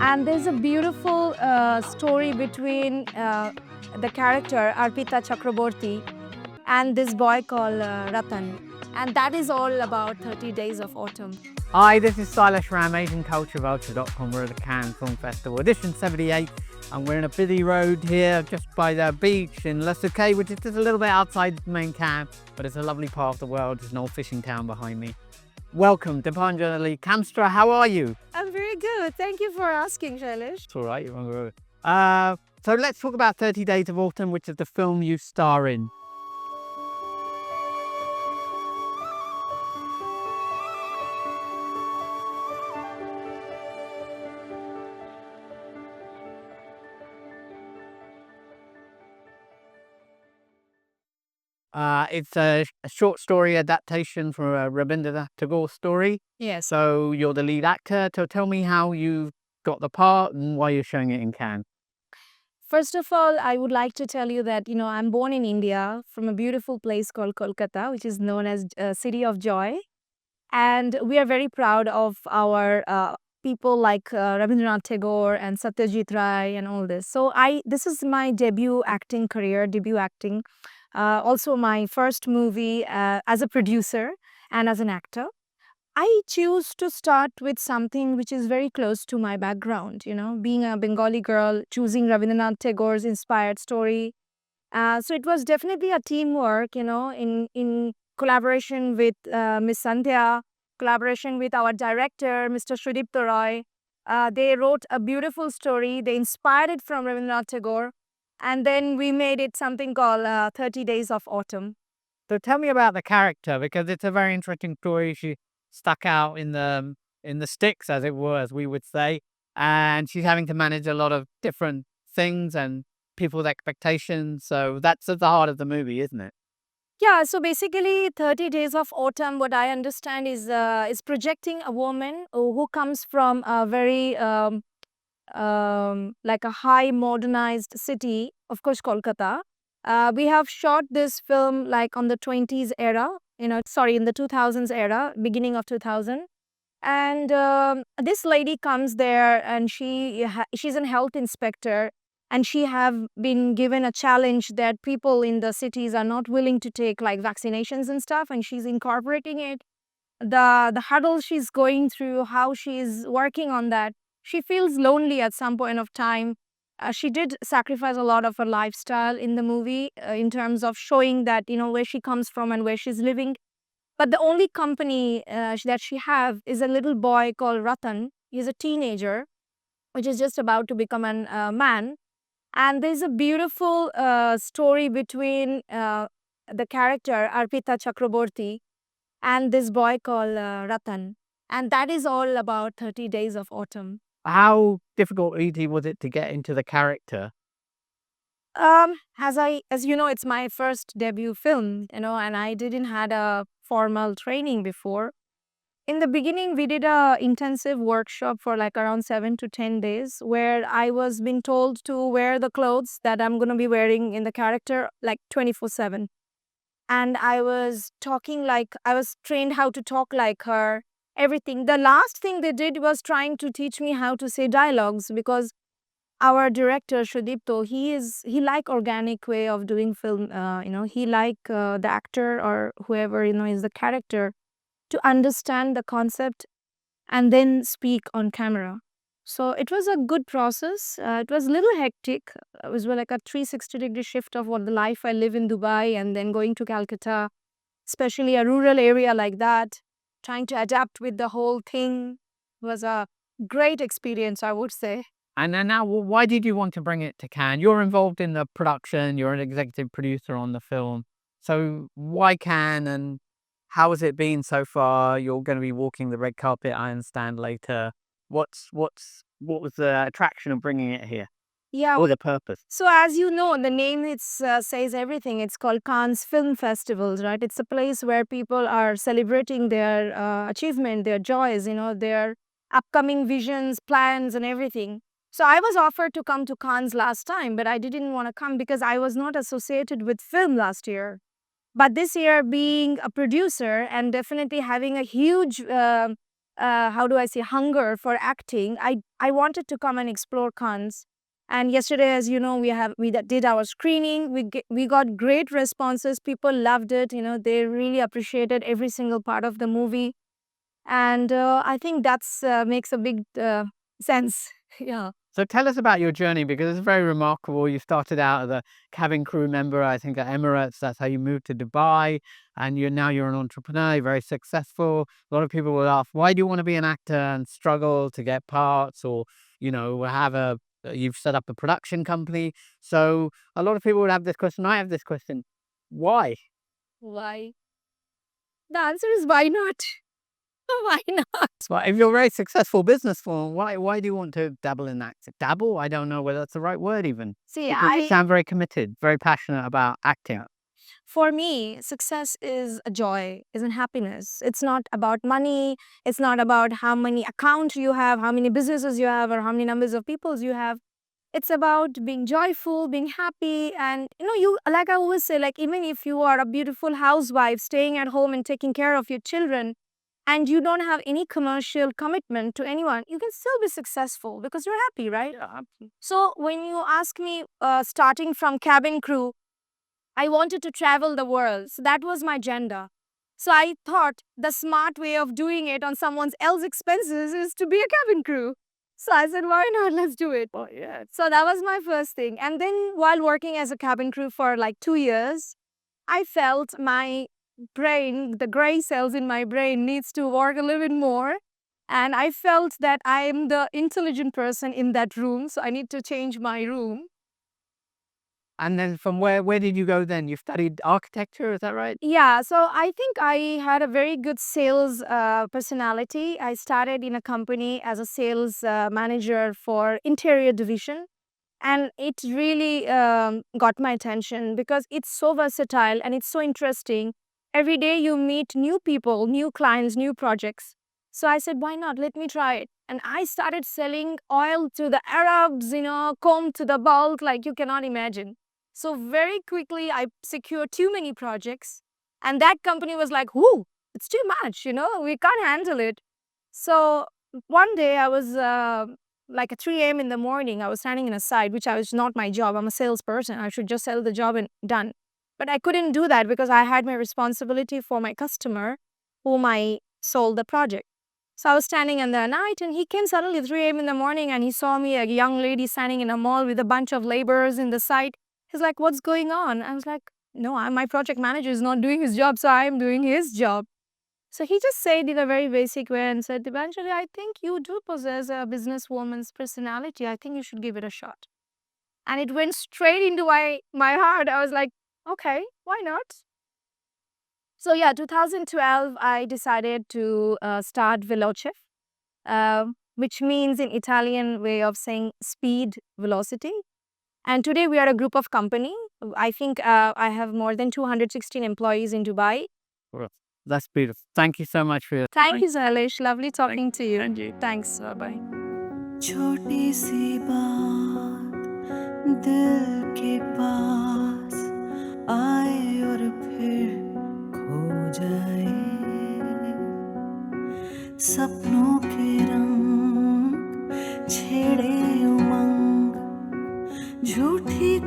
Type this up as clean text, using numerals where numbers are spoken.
And there's a beautiful story between the character Arpita Chakraborty and this boy called Ratan. And that is all about 30 Days of Autumn. Hi, this is Silas Ram, AsianCultureVulture.com. We're at the Cannes Film Festival, edition 78, and we're in a busy road here just by the beach in Le Souquet, which is just a little bit outside the main Cannes, but it's a lovely part of the world. There's an old fishing town behind me. Welcome, Debanjali. Kamstra, how are you? I'm very good. Thank you for asking, Shailesh. It's all right. So let's talk about 30 Days of Autumn, which is the film you star in. It's a short story adaptation from a Rabindranath Tagore story. Yes. So you're the lead actor. So tell me how you got the part and why you're showing it in Cannes. First of all, I would like to tell you that, I'm born in India from a beautiful place called Kolkata, which is known as City of Joy. And we are very proud of our people like Rabindranath Tagore and Satyajit Ray and all this. So this is my debut acting career, also my first movie as a producer and as an actor. I choose to start with something which is very close to my background, being a Bengali girl, choosing Rabindranath Tagore's inspired story. So it was definitely a teamwork, in collaboration with Miss Sandhya, collaboration with our director, Mr. Sudipto Roy. They wrote a beautiful story. They inspired it from Rabindranath Tagore. And then we made it something called 30 Days of Autumn. So tell me about the character, because it's a very interesting story. She stuck out in the sticks, as it were, as we would say, and she's having to manage a lot of different things and people's expectations. So that's at the heart of the movie, isn't it? Yeah, so basically 30 Days of Autumn, what I understand is projecting a woman who comes from a very like a high modernized city, of course, Kolkata. We have shot this film like on the 20s era, in the 2000s era, beginning of 2000. And this lady comes there and she's an health inspector, and she have been given a challenge that people in the cities are not willing to take like vaccinations and stuff, and she's incorporating it. The hurdle she's going through, how she's working on that. She feels lonely at some point of time. She did sacrifice a lot of her lifestyle in the movie in terms of showing that, where she comes from and where she's living. But the only company that she have is a little boy called Ratan. He's a teenager, which is just about to become a man. And there's a beautiful story between the character Arpita Chakraborty and this boy called Ratan. And that is all about 30 Days of Autumn. How difficult or easy was it to get into the character? As you know, it's my first debut film, and I didn't had a formal training before. In the beginning, we did a intensive workshop for like around 7 to 10 days, where I was being told to wear the clothes that I'm going to be wearing in the character like 24/7. And I was trained how to talk like her, everything. The last thing they did was trying to teach me how to say dialogues, because our director Sudipto, he like organic way of doing film. He like the actor or whoever is the character to understand the concept and then speak on camera. So it was a good process. It was a little hectic. It was like a 360-degree shift of what the life I live in Dubai and then going to Calcutta, especially a rural area like that. Trying to adapt with the whole thing was a great experience, I would say. And then now, why did you want to bring it to Cannes? You're involved in the production. You're an executive producer on the film. So why Cannes, and how has it been so far? You're going to be walking the red carpet, I understand, later. What was the attraction of bringing it here? Yeah. Or the purpose? So as you know, the name says everything. It's called Cannes Film Festivals, right? It's a place where people are celebrating their achievement, their joys, their upcoming visions, plans, and everything. So I was offered to come to Cannes last time, but I didn't want to come because I was not associated with film last year. But this year, being a producer and definitely having a huge how do I say, hunger for acting, I wanted to come and explore Cannes. And yesterday, as you know, we did our screening. We got great responses. People loved it. They really appreciated every single part of the movie, and I think that's makes a big sense. Yeah. So tell us about your journey, because it's very remarkable. You started out as a cabin crew member, I think, at Emirates. That's how you moved to Dubai, and you're an entrepreneur. You're very successful. A lot of people will ask, why do you want to be an actor and struggle to get parts, or you've set up a production company. So a lot of people would have this question. I have this question: why? Why? The answer is why not? Why not? Well, if you're a very successful businesswoman, why do you want to dabble in that? Dabble? I don't know whether that's the right word even. See, Because you sound very committed, very passionate about acting. For me, success is a joy, is a happiness. It's not about money. It's not about how many accounts you have, how many businesses you have, or how many numbers of people you have. It's about being joyful, being happy. And, you, like I always say, like, even if you are a beautiful housewife staying at home and taking care of your children, and you don't have any commercial commitment to anyone, you can still be successful because you're happy, right? Yeah. So when you ask me, starting from cabin crew, I wanted to travel the world. So that was my agenda. So I thought the smart way of doing it on someone else's expenses is to be a cabin crew. So I said, why not? Let's do it. Well, yeah. So that was my first thing. And then while working as a cabin crew for like 2 years, I felt my brain, the gray cells in my brain needs to work a little bit more. And I felt that I am the intelligent person in that room. So I need to change my room. And then from where did you go then? You studied architecture, is that right? Yeah, so I think I had a very good sales personality. I started in a company as a sales manager for interior division. And it really got my attention because it's so versatile and it's so interesting. Every day you meet new people, new clients, new projects. So I said, why not? Let me try it. And I started selling oil to the Arabs, comb to the bulk, like you cannot imagine. So very quickly, I secured too many projects. And that company was like, whoo, it's too much, we can't handle it. So one day I was like at 3 a.m. in the morning, I was standing in a site, which was not my job. I'm a salesperson. I should just sell the job and done. But I couldn't do that because I had my responsibility for my customer whom I sold the project. So I was standing in the night and he came suddenly 3 a.m. in the morning and he saw me, a young lady standing in a mall with a bunch of laborers in the site. He's like, what's going on? I was like, no, my project manager is not doing his job, so I'm doing his job. So he just said in a very basic way and said, Debanjali, I think you do possess a businesswoman's personality. I think you should give it a shot. And it went straight into my heart. I was like, okay, why not? So yeah, 2012, I decided to start Veloce, which means in Italian way of saying speed, velocity. And today we are a group of company. I think I have more than 216 employees in Dubai. That's beautiful. Thank you so much for your Thank you, Sailesh. Lovely talking to you. Thank you. Thanks. Bye. छोटी सी बात दिल के पास आए और फिर खो जाए सपनों के रंग छेड़े उमंग झूठी